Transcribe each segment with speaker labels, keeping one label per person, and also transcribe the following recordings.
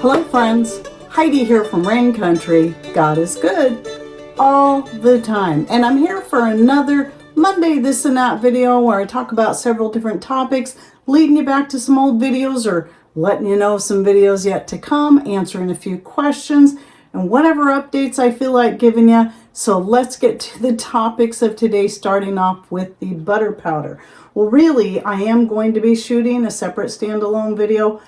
Speaker 1: Hello friends, Heidi here from Rain Country. God is good all the time. And I'm here for another Monday This and That video where I talk about several different topics, leading you back to some old videos or letting you know some videos yet to come, answering a few questions, and whatever updates I feel like giving you. So let's get to the topics of today, starting off with the butter powder. Well, really, I am going to be shooting a separate standalone video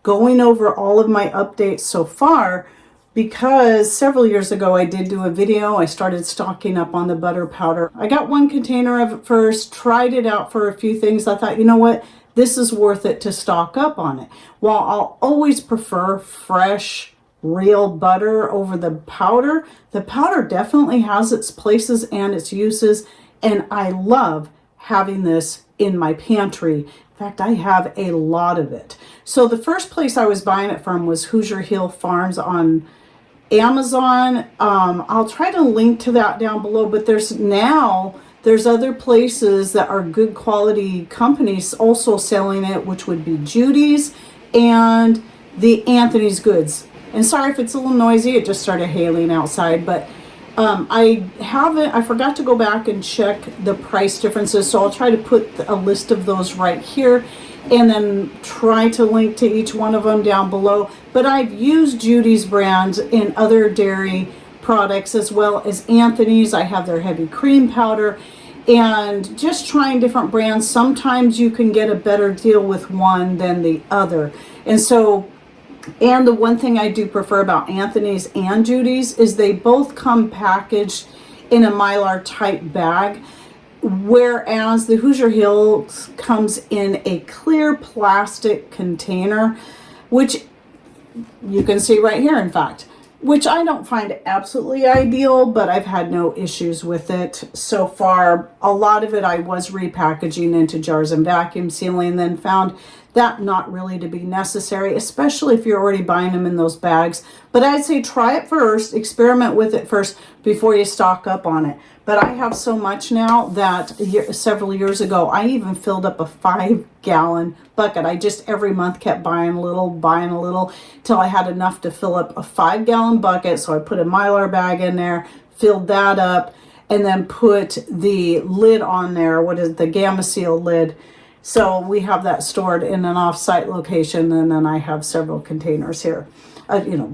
Speaker 1: going over all of my updates so far, because several years ago I did do a video. I started stocking up on the butter powder. I got one container of it first, tried it out for a few things. I thought, you know what, this is worth it to stock up on it. While I'll always prefer fresh, real butter over the powder definitely has its places and its uses, and I love having this in my pantry. In fact, I have a lot of it. So the first place I was buying it from was Hoosier Hill Farms on Amazon. I'll try to link to that down below, but there's other places that are good quality companies also selling it, which would be Judy's and the Anthony's Goods. And sorry if it's a little noisy, it just started hailing outside, but I forgot to go back and check the price differences, so I'll try to put a list of those right here and then try to link to each one of them down below. But I've used Judy's brand in other dairy products as well as Anthony's. I have their heavy cream powder, and just trying different brands, sometimes you can get a better deal with one than the other. And the one thing I do prefer about Anthony's and Judy's is they both come packaged in a Mylar type bag, whereas the Hoosier Hill comes in a clear plastic container, which you can see right here, in fact, which I don't find absolutely ideal, but I've had no issues with it so far. A lot of it I was repackaging into jars and vacuum sealing, then found that not really to be necessary, especially if you're already buying them in those bags. But I'd say try it first, experiment with it first before you stock up on it. But I have so much now that several years ago, I even filled up a 5-gallon bucket. I just every month kept buying a little till I had enough to fill up a 5-gallon bucket. So I put a Mylar bag in there, filled that up, and then put the lid on there. What is the Gamma Seal lid? So we have that stored in an off-site location, and then I have several containers here,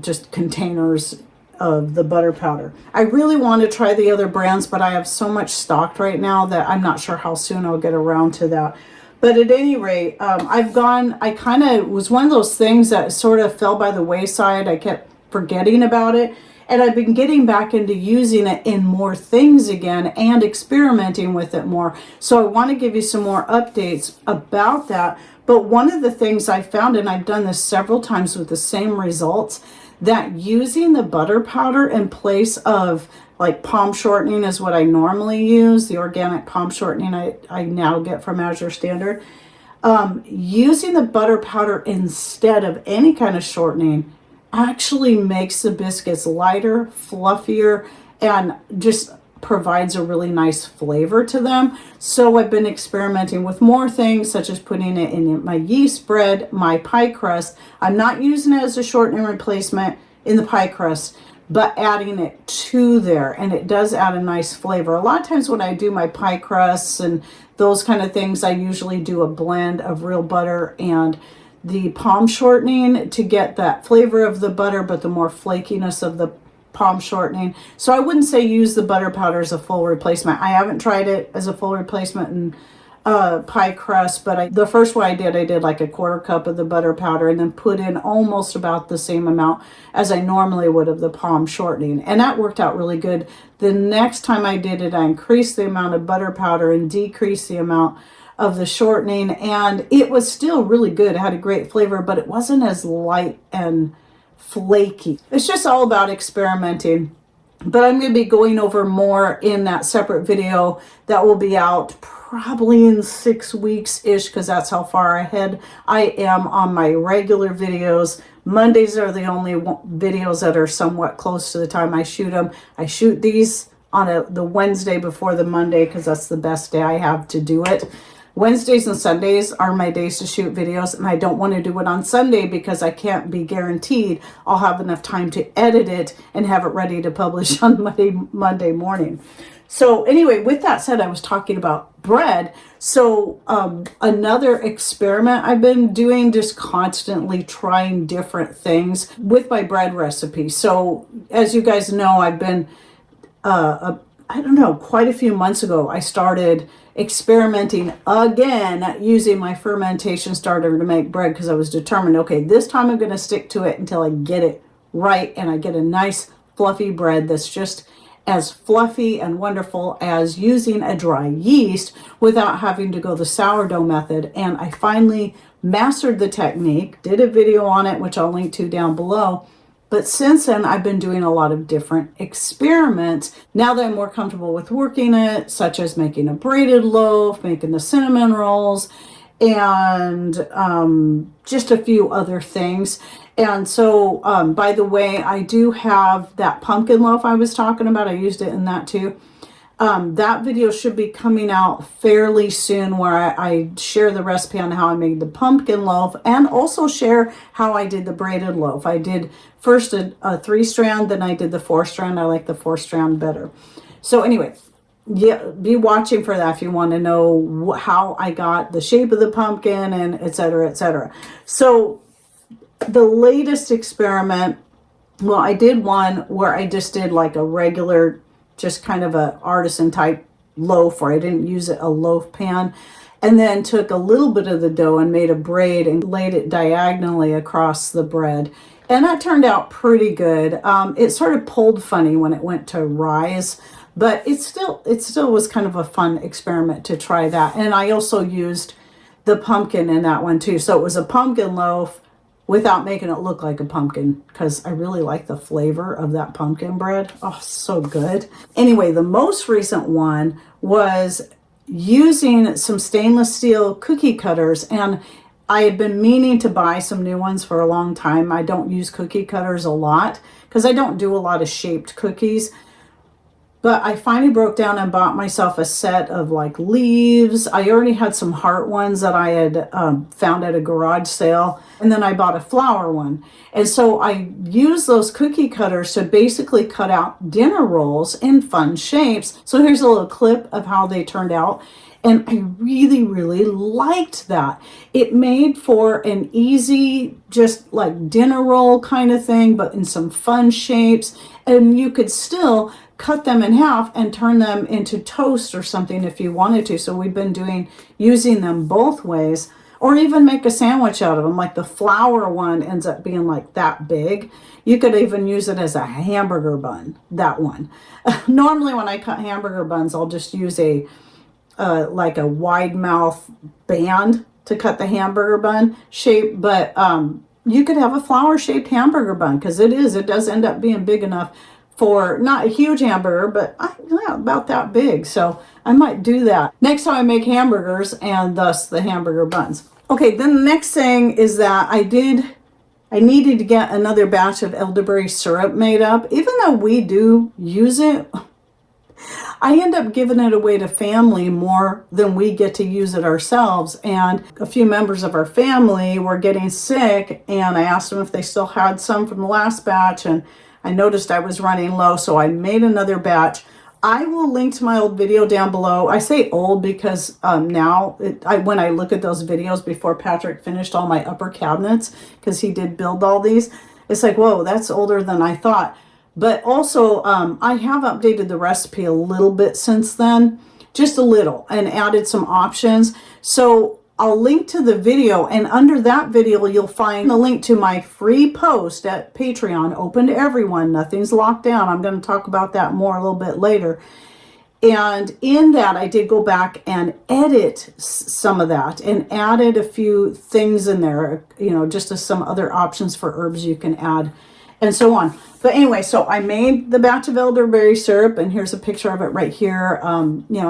Speaker 1: just containers of the butter powder. I really want to try the other brands, but I have so much stocked right now that I'm not sure how soon I'll get around to that. But at any rate, I kind of was one of those things that sort of fell by the wayside. I kept forgetting about it. And I've been getting back into using it in more things again and experimenting with it more. So I want to give you some more updates about that. But one of the things I found, and I've done this several times with the same results, that using the butter powder in place of like palm shortening is what I normally use, the organic palm shortening I now get from Azure Standard. Using the butter powder instead of any kind of shortening actually makes the biscuits lighter, fluffier, and just provides a really nice flavor to them. So I've been experimenting with more things, such as putting it in my yeast bread, my pie crust. I'm not using it as a shortening replacement in the pie crust, but adding it to there, and it does add a nice flavor. A lot of times when I do my pie crusts and those kind of things, I usually do a blend of real butter and the palm shortening to get that flavor of the butter, but the more flakiness of the palm shortening. So I wouldn't say use the butter powder as a full replacement. I haven't tried it as a full replacement in pie crust, but the first one I did like a 1/4 cup of the butter powder and then put in almost about the same amount as I normally would of the palm shortening. And that worked out really good. The next time I did it, I increased the amount of butter powder and decreased the amount of the shortening, and it was still really good. It had a great flavor, but it wasn't as light and flaky. It's just all about experimenting. But I'm going to be going over more in that separate video that will be out probably in 6 weeks-ish, because that's how far ahead I am on my regular videos. Mondays are the only videos that are somewhat close to the time I shoot them. I shoot these on the Wednesday before the Monday because that's the best day I have to do it. Wednesdays and Sundays are my days to shoot videos, and I don't want to do it on Sunday because I can't be guaranteed I'll have enough time to edit it and have it ready to publish on Monday morning. So anyway, with that said, I was talking about bread. So another experiment I've been doing, just constantly trying different things with my bread recipe. So as you guys know, I've been, I don't know, quite a few months ago, I started experimenting again using my fermentation starter to make bread because I was determined, okay, this time I'm going to stick to it until I get it right and I get a nice fluffy bread that's just as fluffy and wonderful as using a dry yeast without having to go the sourdough method. And I finally mastered the technique, did a video on it, which I'll link to down below. But since then, I've been doing a lot of different experiments. Now that I'm more comfortable with working it, such as making a braided loaf, making the cinnamon rolls, and just a few other things. And so, by the way, I do have that pumpkin loaf I was talking about. I used it in that too. That video should be coming out fairly soon, where I share the recipe on how I made the pumpkin loaf and also share how I did the braided loaf. I did first a 3-strand, then I did the 4-strand. I like the 4-strand better. So anyway, yeah, be watching for that if you want to know how I got the shape of the pumpkin and et cetera, et cetera. So the latest experiment, well, I did one where I just did like a regular, just kind of a artisan type loaf, where I didn't use a loaf pan, and then took a little bit of the dough and made a braid and laid it diagonally across the bread. And that turned out pretty good. It sort of pulled funny when it went to rise, but it still was kind of a fun experiment to try that. And I also used the pumpkin in that one too. So it was a pumpkin loaf without making it look like a pumpkin, because I really like the flavor of that pumpkin bread. Oh, so good. Anyway, the most recent one was using some stainless steel cookie cutters, and I had been meaning to buy some new ones for a long time. I don't use cookie cutters a lot because I don't do a lot of shaped cookies. But I finally broke down and bought myself a set of like leaves. I already had some heart ones that I had found at a garage sale. And then I bought a flower one. And so I used those cookie cutters to basically cut out dinner rolls in fun shapes. So here's a little clip of how they turned out. And I really, really liked that. It made for an easy, just like dinner roll kind of thing, but in some fun shapes. And you could still cut them in half and turn them into toast or something if you wanted to. So we've been using them both ways, or even make a sandwich out of them. Like the flour one ends up being like that big. You could even use it as a hamburger bun, that one. Normally when I cut hamburger buns, I'll just use like a wide mouth band to cut the hamburger bun shape. But you could have a flower shaped hamburger bun, because it does end up being big enough for not a huge hamburger, but yeah, about that big. So I might do that next time I make hamburgers, and thus the hamburger buns. Okay, then the next thing is that I needed to get another batch of elderberry syrup made up. Even though we do use it, I end up giving it away to family more than we get to use it ourselves. And a few members of our family were getting sick, and I asked them if they still had some from the last batch, and I noticed I was running low, so I made another batch. I will link to my old video down below. I say old because now, when I look at those videos before Patrick finished all my upper cabinets, because he did build all these, it's like, whoa, that's older than I thought. But also, I have updated the recipe a little bit since then, just a little, and added some options. So I'll link to the video, and under that video, you'll find a link to my free post at Patreon, open to everyone. Nothing's locked down. I'm going to talk about that more a little bit later. And in that, I did go back and edit some of that and added a few things in there, just as some other options for herbs you can add and so on. But anyway, so I made the batch of elderberry syrup, and here's a picture of it right here. I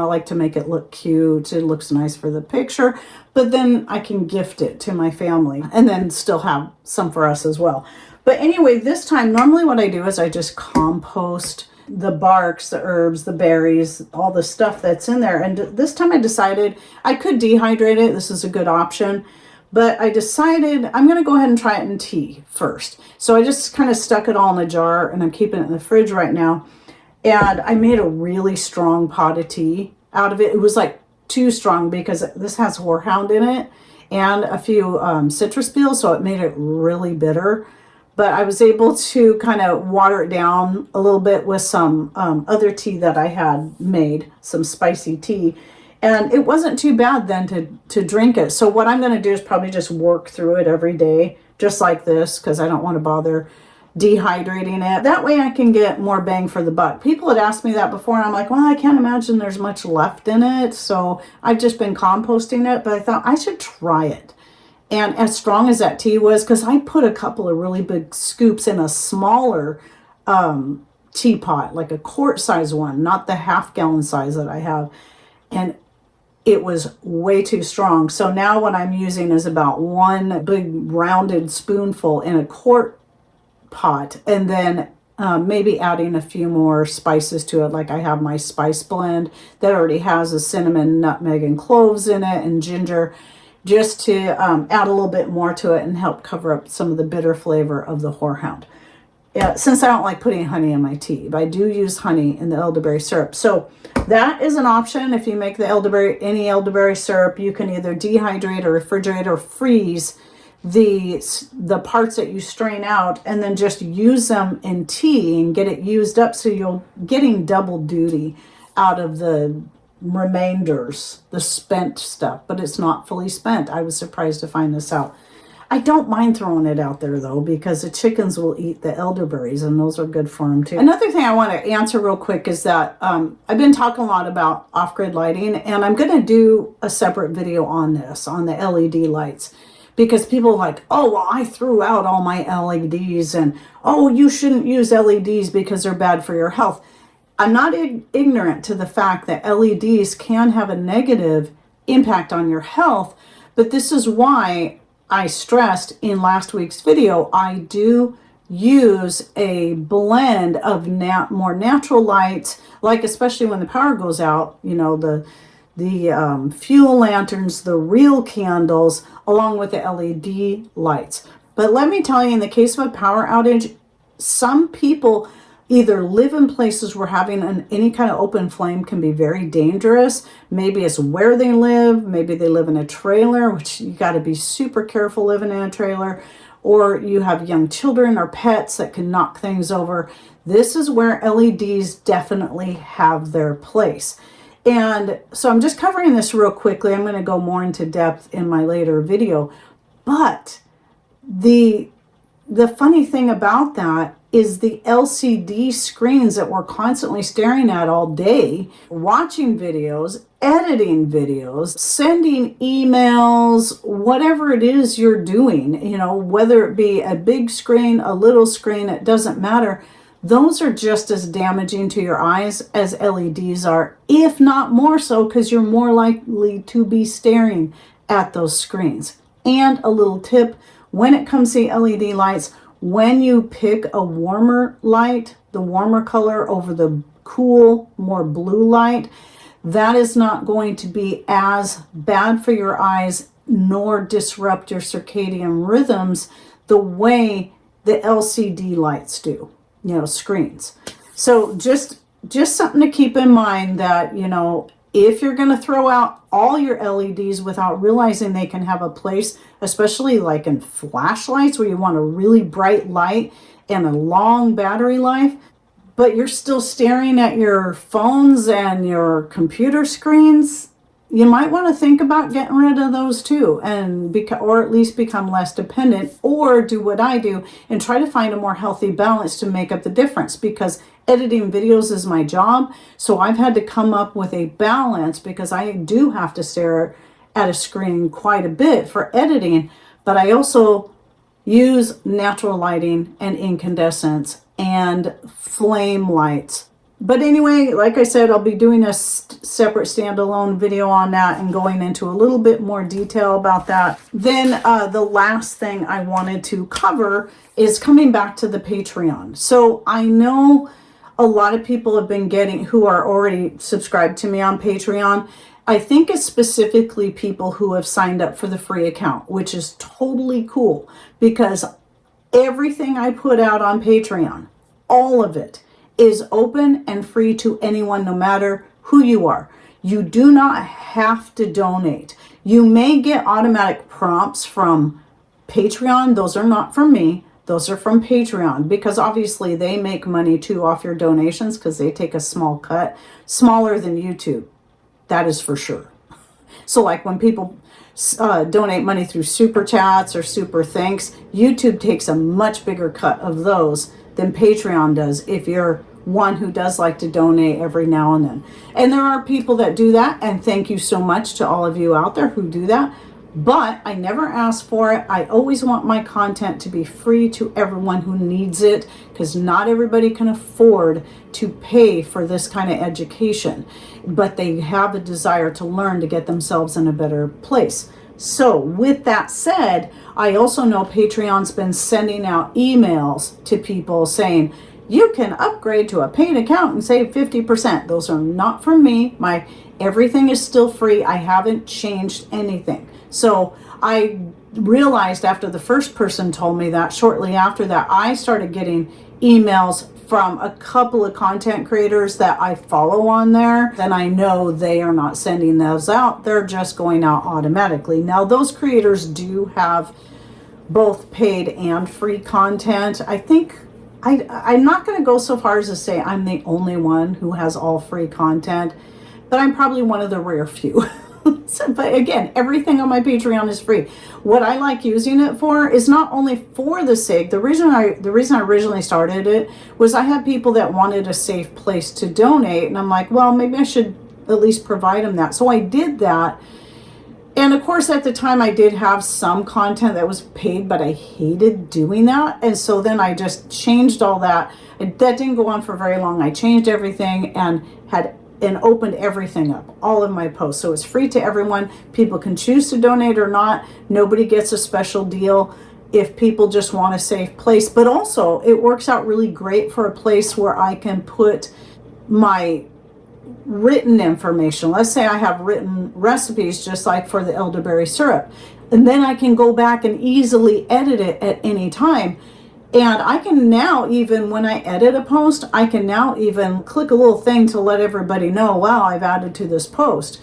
Speaker 1: like to make it look cute. It looks nice for the picture, but then I can gift it to my family and then still have some for us as well. But anyway, this time, normally what I do is I just compost the barks, the herbs, the berries, all the stuff that's in there. And this time I decided I could dehydrate it. This is a good option. But I decided I'm going to go ahead and try it in tea first. So I just kind of stuck it all in a jar, and I'm keeping it in the fridge right now. And I made a really strong pot of tea out of it. It was like too strong because this has horehound in it and a few citrus peels, so it made it really bitter. But I was able to kind of water it down a little bit with some other tea that I had made, some spicy tea. And it wasn't too bad then to drink it. So what I'm going to do is probably just work through it every day, just like this, because I don't want to bother dehydrating it. That way I can get more bang for the buck. People had asked me that before, and I'm like, well, I can't imagine there's much left in it. So I've just been composting it, but I thought I should try it. And as strong as that tea was, because I put a couple of really big scoops in a smaller teapot, like a quart size one, not the half-gallon size that I have. And it was way too strong. So now what I'm using is about one big rounded spoonful in a quart pot, and then maybe adding a few more spices to it. Like I have my spice blend that already has a cinnamon, nutmeg, and cloves in it, and ginger, just to add a little bit more to it and help cover up some of the bitter flavor of the horehound. Since I don't like putting honey in my tea, but I do use honey in the elderberry syrup. So that is an option. If you make the any elderberry syrup, you can either dehydrate or refrigerate or freeze the parts that you strain out, and then just use them in tea and get it used up, so you're getting double duty out of the remainders, the spent stuff, but it's not fully spent. I was surprised to find this out. I don't mind throwing it out there though, because the chickens will eat the elderberries, and those are good for them too. Another thing I want to answer real quick is that I've been talking a lot about off-grid lighting, and I'm going to do a separate video on this, on the LED lights. Because people are like, oh, well, I threw out all my LEDs, and oh, you shouldn't use LEDs because they're bad for your health. I'm not ignorant to the fact that LEDs can have a negative impact on your health, but this is why I stressed in last week's video, I do use a blend of more natural lights, like especially when the power goes out, you know, the fuel lanterns, the real candles, along with the LED lights. But let me tell you, in the case of a power outage, some people either live in places where having any kind of open flame can be very dangerous. Maybe it's where they live. Maybe they live in a trailer, which you got to be super careful living in a trailer. Or you have young children or pets that can knock things over. This is where LEDs definitely have their place. And so I'm just covering this real quickly. I'm going to go more into depth in my later video. But the funny thing about that is the LCD screens that we're constantly staring at all day, watching videos, editing videos, sending emails, whatever it is you're doing, you know, whether it be a big screen, a little screen, it doesn't matter. Those are just as damaging to your eyes as LEDs are, if not more so, because you're more likely to be staring at those screens. And a little tip, when it comes to LED lights, when you pick a warmer light, the warmer color over the cool, more blue light, that is not going to be as bad for your eyes nor disrupt your circadian rhythms the way the LCD lights do. You know, screens. So just something to keep in mind, that, you know, if you're going to throw out all your LEDs without realizing they can have a place, especially like in flashlights where you want a really bright light and a long battery life, but you're still staring at your phones and your computer screens, you might want to think about getting rid of those too, and or at least become less dependent, or do what I do and try to find a more healthy balance to make up the difference, because editing videos is my job. So I've had to come up with a balance, because I do have to stare at a screen quite a bit for editing, but I also use natural lighting and incandescents and flame lights. But anyway, like I said, I'll be doing a separate standalone video on that and going into a little bit more detail about that. Then the last thing I wanted to cover is coming back to the Patreon. So I know a lot of people have been getting, who are already subscribed to me on Patreon. I think it's specifically people who have signed up for the free account, which is totally cool, because everything I put out on Patreon, all of it, is open and free to anyone, no matter who you are. You do not have to donate. You may get automatic prompts from Patreon. Those are not from me. Those are from Patreon, because obviously they make money too off your donations, because they take a small cut, smaller than YouTube. That is for sure. So like when people donate money through super chats or super thanks, YouTube takes a much bigger cut of those than Patreon does, if you're one who does like to donate every now and then. And there are people that do that, and thank you so much to all of you out there who do that. But I never ask for it. I always want my content to be free to everyone who needs it, because not everybody can afford to pay for this kind of education, but they have a desire to learn to get themselves in a better place. So with that said, I also know Patreon's been sending out emails to people saying, you can upgrade to a paid account and save 50%. Those are not from me. Everything is still free. I haven't changed anything. So I realized after the first person told me that, shortly after that, I started getting emails from a couple of content creators that I follow on there. Then I know they are not sending those out. They're just going out automatically. Now, those creators do have both paid and free content. I think I'm not going to go so far as to say I'm the only one who has all free content, but I'm probably one of the rare few. So, but again, everything on my Patreon is free. What I like using it for is not only for the sake, the reason I originally started it was I had people that wanted a safe place to donate, and I'm like, well, maybe I should at least provide them that. So I did that. And of course, at the time I did have some content that was paid, but I hated doing that. And so then I just changed all that. That didn't go on for very long. I changed everything and opened everything up, all of my posts. So it's free to everyone. People can choose to donate or not. Nobody gets a special deal if people just want a safe place. But also, it works out really great for a place where I can put my written information. Let's say I have written recipes, just like for the elderberry syrup, and then I can go back and easily edit it at any time. And I can now, even when I edit a post, I can now even click a little thing to let everybody know, wow, I've added to this post.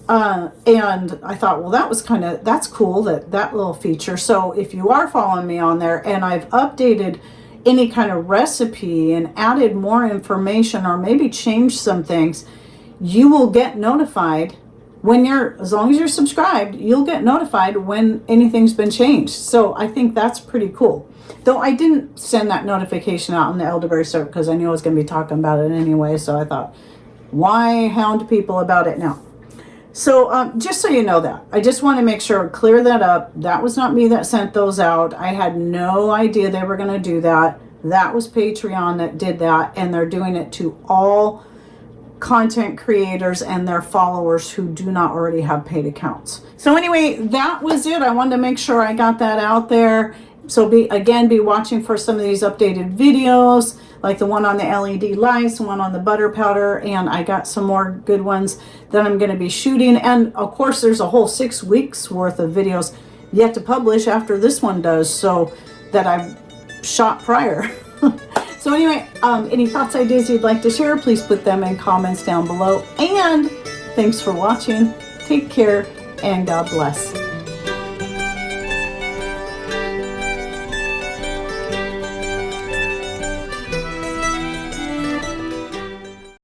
Speaker 1: And I thought, well, that's cool, that little feature. So if you are following me on there and I've updated any kind of recipe and added more information or maybe changed some things, you will get notified as long as you're subscribed, you'll get notified when anything's been changed. So I think that's pretty cool. Though I didn't send that notification out on the elderberry syrup because I knew I was going to be talking about it anyway. So I thought, why hound people about it now? So just so you know that, I just want to make sure, clear that up. That was not me that sent those out. I had no idea they were going to do that. That was Patreon that did that, and they're doing it to all content creators and their followers who do not already have paid accounts. So anyway, that was it. I wanted to make sure I got that out there. So be watching for some of these updated videos, like the one on the LED lights, the one on the butter powder, and I got some more good ones that I'm going to be shooting. And of course, there's a whole 6 weeks worth of videos yet to publish after this one does, so that I've shot prior. So anyway, any thoughts, ideas you'd like to share, please put them in comments down below. And thanks for watching. Take care, and God bless.